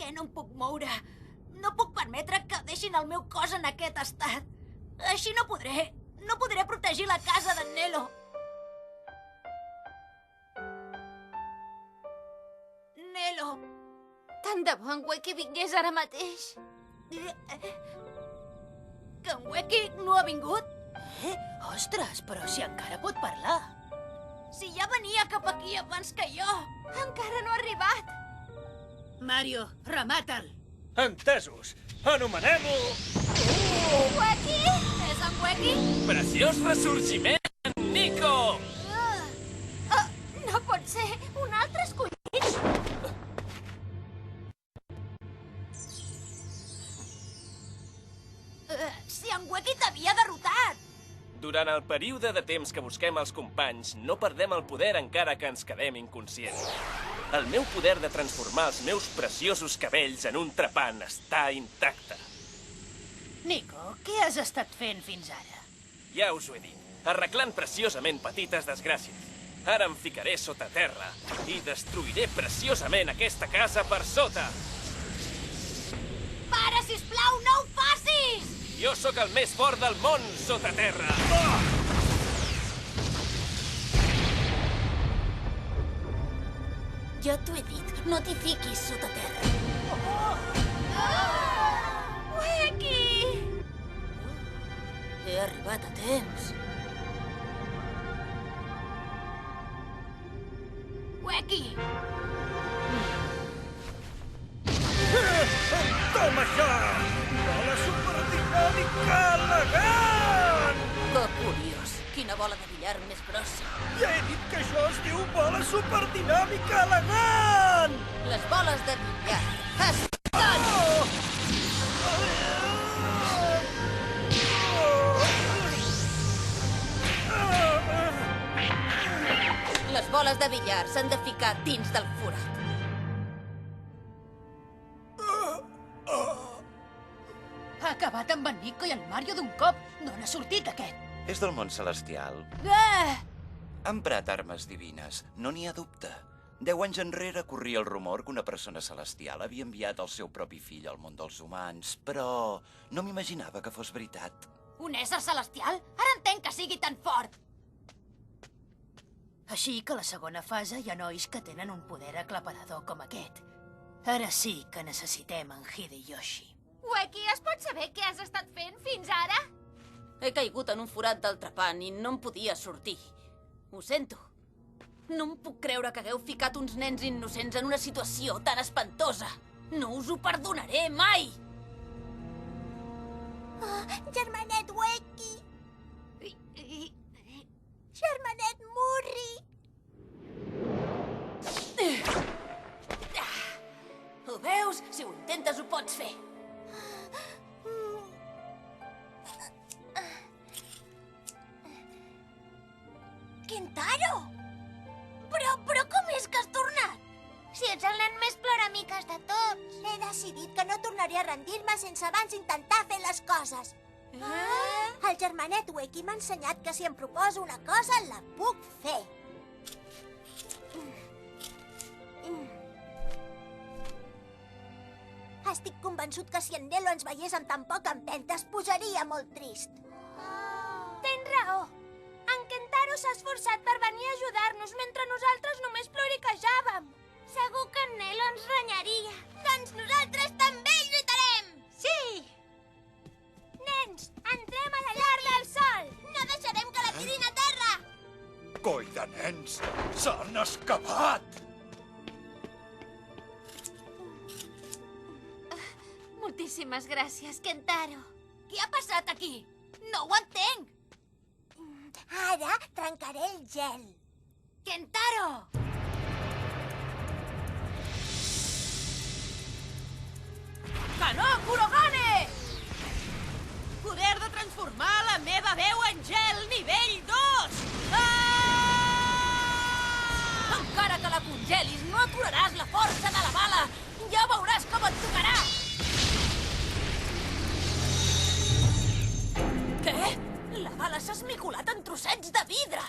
què no em puc moure? No puc permetre que deixin el meu cos en aquest estat. Així no podré. No podré protegir la casa d'en Nelo. Nelo. Tant de bo en Weki vingués ara mateix. Que en Weki no ha vingut? Ostres, però si encara pot parlar. Si ja venia cap aquí abans que jo. Encara no ha arribat. Mario, remata'l. Entesos. Anomenem-ho... Weki! És en Weki? Preciós ressorgiment, Nico! No pot ser. Un altre escollit. Si en Weki t'havia derrotat! Durant el període de temps que busquem els companys, no perdem el poder encara que ens quedem inconscients. El meu poder de transformar els meus preciosos cabells en un trepant està intacte. Nico, què has estat fent fins ara? Ja us ho he dit, arreglant preciosament petites desgràcies. Ara em ficaré sota terra i destruiré preciosament aquesta casa per sota. Para, sisplau, no ho facis! Jo sóc el més fort del món sota terra. Jo t'ho he dit, no t'hi fiquis sota terra. Weki! He arribat a temps. Weki! Toma això! Bola superdinàmica elegant! Que curiós. Quina bola de billar més grossa. Ja he dit que això es diu bola superdinàmica elegant! Les boles de billar. Les boles de billar s'han de ficar dins del forat. Ha acabat amb en Nico i el Mario d'un cop. D'on ha sortit aquest? És del món celestial. Ah! Ha emprat armes divines, no n'hi ha dubte. 10 anys enrere corria el rumor que una persona celestial havia enviat el seu propi fill al món dels humans, però no m'imaginava que fos veritat. Un ésser celestial? Ara entenc que sigui tan fort! Així que a la segona fase hi ha nois que tenen un poder aclaparador com aquest. Ara sí que necessitem en Hideyoshi. Weki, es pot saber què has estat fent fins ara? He caigut en un forat del trepant i no em podia sortir. Ho sento. No em puc creure que hagueu ficat uns nens innocents en una situació tan espantosa. No us ho perdonaré mai! Oh, germanet Weki! Germanet Murri! Ho veus? Si ho intentes ho pots fer. Kentaro! Però com és que has tornat? Si ets el nen més ploramiques de tots. He decidit que no tornaré a rendir-me sense abans intentar fer les coses. El germanet Weki m'ha ensenyat que si em proposo una cosa, la puc fer. Estic convençut que si en Nelo ens veiés amb tan poca empenta es posaria molt trist. Tens raó. En Kentaro s'ha esforçat per venir a ajudar-nos mentre nosaltres només ploriquejàvem. Segur que en Nelo ens renyaria. Doncs nosaltres també hi lluitarem! Sí! Nens, entrem a la llar del sol! No deixarem que la tirin a terra! Coi de nens! S'han escapat! Moltíssimes gràcies, Kentaro. Què ha passat aquí? No ho entenc! Ara trencaré el gel. Kentaro! Kano Kurogane! Poder de transformar la meva veu en gel nivell 2! Encara que la congelis, no aturaràs la força de la bala! Ja veuràs com et tocarà! Què? La bala s'ha esmicolat en trossets de vidre!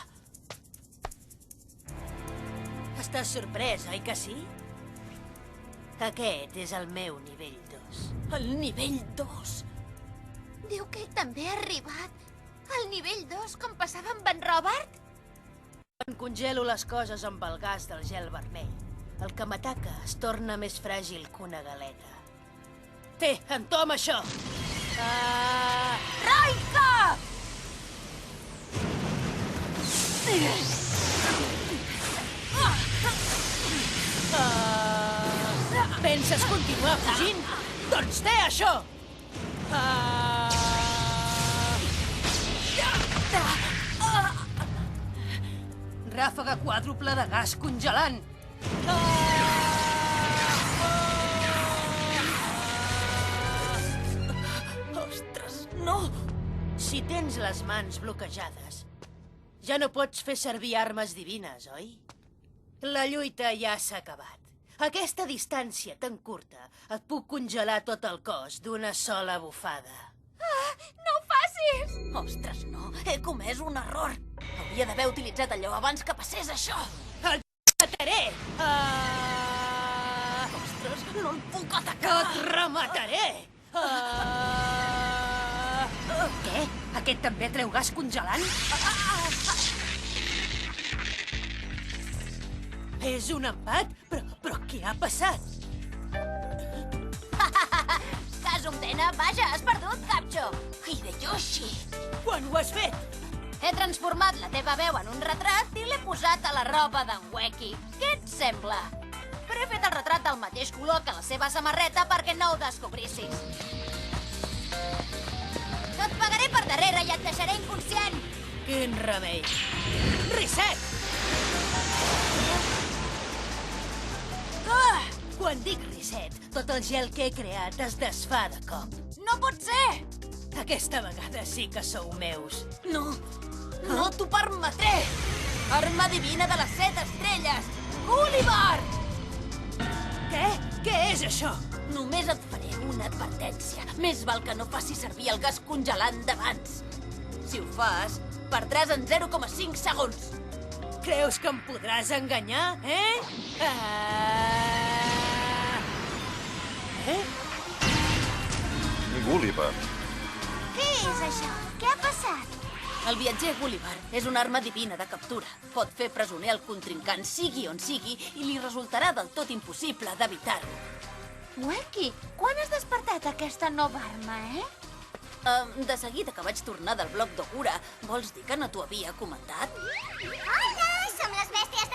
Estàs sorprès, oi que sí? Aquest és el meu nivell 2. El nivell 2. Diu que ell també ha arribat al nivell 2, com passava amb en Robert? Quan congelo les coses amb el gas del gel vermell, el que m'ataca es torna més fràgil que una galeta. Té, entoma això! Raika! Penses continuar fugint? Doncs té això! Ràfaga quàdruple de gas congelant! Ostres, no! Si tens les mans bloquejades, ja no pots fer servir armes divines, oi? La lluita ja s'ha acabat. Aquesta distància tan curta et puc congelar tot el cos d'una sola bufada. No ho facis! Ostres, no! He comès un error! Hauria d'haver utilitzat allò abans que passés això! Et mataré! Ostres, no el puc Que atacar! et remataré! Què? Aquest també treu gas congelant? És un empat? Però què ha passat? Kazumdena, vaja, has perdut, Capcho! Hideyoshi! Quan ho has fet? He transformat la teva veu en un retrat i l'he posat a la roba d'en Weki. Què et sembla? Però he fet el retrat del mateix color que la seva samarreta perquè no ho descobrissis. Et pagaré per darrere i et deixaré inconscient! Quin remei! Reset! Quan dic reset, tot el gel que he creat es desfà de cop. No pot ser! Aquesta vegada sí que sou meus. No! No t'ho permetré! Arma divina de les 7 estrelles! Gulliver! Què? Què és això? Només et faré una advertència. Més val que no facis servir el gas congelant d'abans. Si ho fas, perdràs en 0,5 segons. Creus que em podràs enganyar, eh? Gulliver. Què és això? Què ha passat? El viatger Gulliver és una arma divina de captura. Pot fer presoner el contrincant, sigui on sigui, i li resultarà del tot impossible d'evitar-ho. Weki, quan has despertat aquesta nova arma, De seguida que vaig tornar del bloc d'Ogura, vols dir que no t'ho havia comentat? Hola, som les bèsties